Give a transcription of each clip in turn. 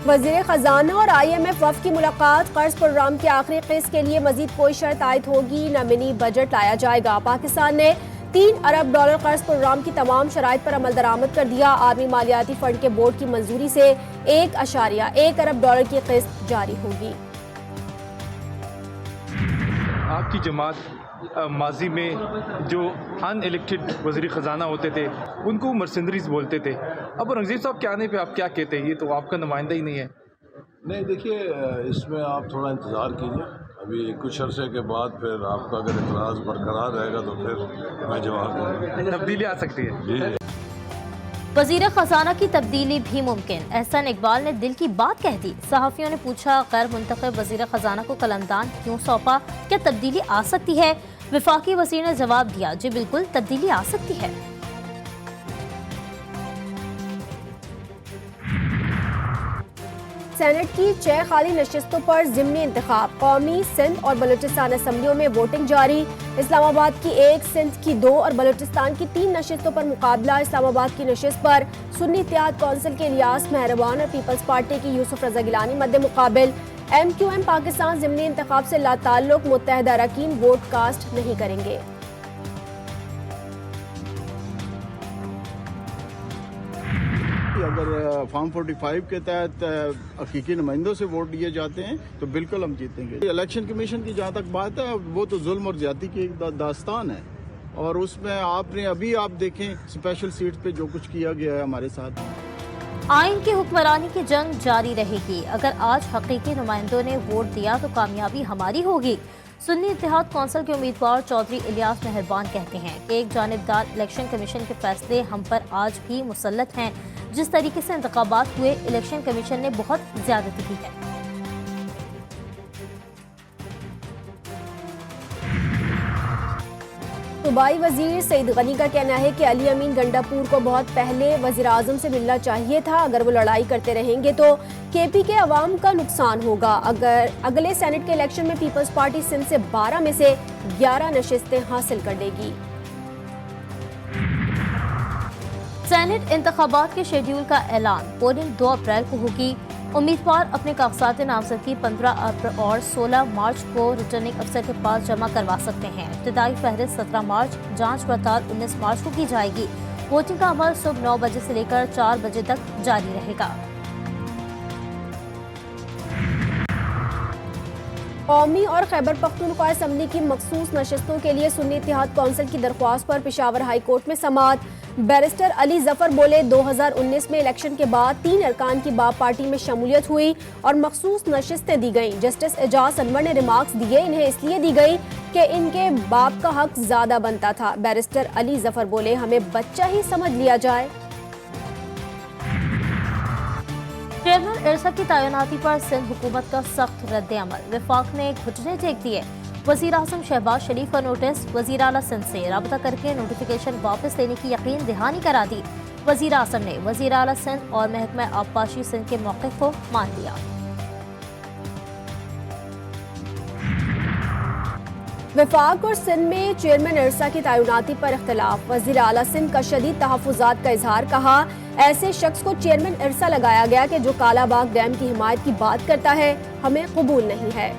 وزیر خزانہ اور IMF وفد کی ملاقات، قرض پروگرام کی آخری قسط کے لیے مزید کوئی شرط عائد ہوگی نہ منی بجٹ لایا جائے گا۔ پاکستان نے $3 ارب قرض پروگرام کی تمام شرائط پر عمل درآمد کر دیا۔ عالمی مالیاتی فنڈ کے بورڈ کی منظوری سے $1.1 ارب کی قسط جاری ہوگی۔ آپ کی جماعت ماضی میں جو ان الیکٹڈ وزیر خزانہ ہوتے تھے ان کو مرسنریز بولتے تھے، اب اورنگزیب صاحب کے آنے پہ آپ کیا کہتے ہیں؟ یہ تو آپ کا نمائندہ ہی نہیں ہے۔ نہیں دیکھیے، اس میں آپ تھوڑا انتظار کیجیے، ابھی کچھ عرصے کے بعد پھر آپ کا اگر اعتراض برقرار رہے گا تو پھر میں جواب دوں گا۔ تبدیلی آ سکتی ہے۔ جی جی۔ وزیر خزانہ کی تبدیلی بھی ممکن، احسن اقبال نے دل کی بات کہہ دی۔ صحافیوں نے پوچھا غیر منتخب وزیر خزانہ کو قلمدان کیوں سونپا، کیا تبدیلی آ سکتی ہے؟ وفاقی وزیر نے جواب دیا، جی بالکل تبدیلی آ سکتی ہے۔ سینٹ کی 6 خالی نشستوں پر ضمنی انتخاب، قومی، سندھ اور بلوچستان اسمبلیوں میں ووٹنگ جاری۔ اسلام آباد کی 1، سندھ کی 2 اور بلوچستان کی 3 نشستوں پر مقابلہ۔ اسلام آباد کی نشست پر سنی اتحاد کونسل کے الیاس مہربان اور پیپلز پارٹی کی یوسف رضا گیلانی مد مقابل۔ MQM پاکستان ضمنی انتخاب سے لا تعلق، متحدہ اراکین ووٹ کاسٹ نہیں کریں گے۔ اگر فارم 45 کے تحت حقیقی نمائندوں سے ووٹ دیے جاتے ہیں تو بالکل ہم جیتیں گے۔ الیکشن کمیشن کی جہاں تک بات ہے، وہ تو ظلم اور زیادتی کی ایک داستان ہے، اور اس میں آپ دیکھیں اسپیشل سیٹ پہ جو کچھ کیا گیا ہے ہمارے ساتھ۔ آئین کی حکمرانی کی جنگ جاری رہے گی، اگر آج حقیقی نمائندوں نے ووٹ دیا تو کامیابی ہماری ہوگی۔ سنی اتحاد کونسل کے امیدوار چودھری الیاس مہربان کہتے ہیں کہ ایک جانبدار الیکشن کمیشن کے فیصلے ہم پر آج بھی مسلط ہیں۔ جس طریقے سے انتخابات ہوئے، الیکشن کمیشن نے بہت زیادتی کی ہے۔ صوبائی وزیر سعید غنی کا کہنا ہے کہ علی امین گنڈا پور کو بہت پہلے وزیر اعظم سے ملنا چاہیے تھا، اگر وہ لڑائی کرتے رہیں گے تو KP کے عوام کا نقصان ہوگا۔ اگر اگلے سینٹ کے الیکشن میں پیپلز پارٹی سندھ سے 12 میں سے 11 نشستیں حاصل کر لے گی۔ سینٹ انتخابات کے شیڈیول کا اعلان، پولنگ 2 اپریل کو ہوگی۔ امیدوار اپنے کاغذات نامزدگی 15 اپریل اور 16 مارچ کو ریٹرننگ افسر کے پاس جمع کروا سکتے ہیں۔ ابتدائی فہرست 17 مارچ، جانچ پڑتال 19 مارچ کو کی جائے گی۔ ووٹنگ کا عمل صبح 9 بجے سے لے کر 4 بجے تک جاری رہے گا۔ قومی اور خیبر پختونخوا اسمبلی کی مخصوص نشستوں کے لیے سنی اتحاد کونسل کی درخواست پر پشاور ہائی کورٹ میں سماعت۔ بیرسٹر علی ظفر بولے 2019 میں الیکشن کے بعد 3 ارکان کی باب پارٹی میں شمولیت ہوئی اور مخصوص نشستیں دی گئیں۔ جسٹس اعجاز انور نے ریمارکس دیے، انہیں اس لیے دی گئی کہ ان کے باپ کا حق زیادہ بنتا تھا۔ بیرسٹر علی ظفر بولے ہمیں بچہ ہی سمجھ لیا جائے۔ چیئرمین ارسا کی تعیناتی پر سندھ حکومت کا سخت رد عمل، وفاق نے گھٹنے ٹیک دیے۔ وزیر اعظم شہباز شریف کا نوٹس، وزیر اعلیٰ سندھ سے رابطہ کر کے نوٹیفیکیشن واپس لینے کی یقین دہانی کرا دی۔ وزیر اعظم نے وزیر اعلیٰ سندھ اور محکمہ آبپاشی سندھ کے موقف کو مان لیا۔ وفاق اور سندھ میں چیئرمین ارسا کی تعیناتی پر اختلاف، وزیر اعلیٰ سندھ کا شدید تحفظات کا اظہار، کہا ایسے شخص کو چیئرمین ارسا لگایا گیا کہ جو کالا باغ ڈیم کی حمایت کی بات کرتا ہے، ہمیں قبول نہیں ہے۔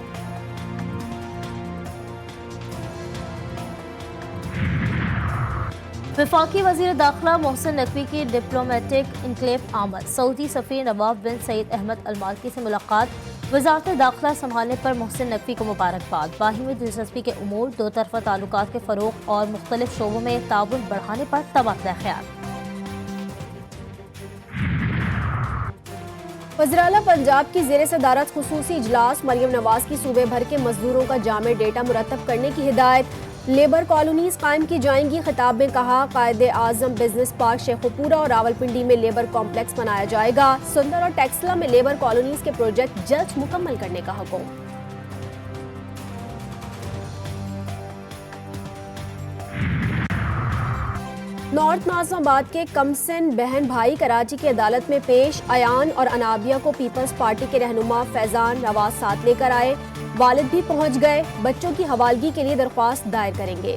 وفاقی وزیر داخلہ محسن نقوی کی ڈپلومیٹک انکلیو آمد، سعودی سفیر نواف بن سعید احمد المالکی سے ملاقات، وزارت داخلہ سنبھالنے پر محسن نقوی کو مبارکباد، باہمی دلچسپی کے امور، دو طرفہ تعلقات کے فروغ اور مختلف شعبوں میں تعاون بڑھانے پر تبادلہ خیال۔ وزیراعلیٰ پنجاب کی زیر صدارت خصوصی اجلاس، مریم نواز کی صوبے بھر کے مزدوروں کا جامع ڈیٹا مرتب کرنے کی ہدایت، لیبر کالونیز قائم کی جائیں گی۔ خطاب میں کہا قائد اعظم بزنس پارک شیخوپورہ اور راولپنڈی میں لیبر کمپلیکس بنایا جائے گا۔ سندر اور ٹیکسلا میں لیبر کالونیز کے پروجیکٹ جلد مکمل کرنے کا حکم۔ نارتھ ناظم آباد کے کمسن بہن بھائی کراچی کی عدالت میں پیش، ایان اور انابیہ کو پیپلز پارٹی کے رہنما فیضان نواز ساتھ لے کر آئے، والد بھی پہنچ گئے، بچوں کی حوالگی کے لیے درخواست دائر کریں گے۔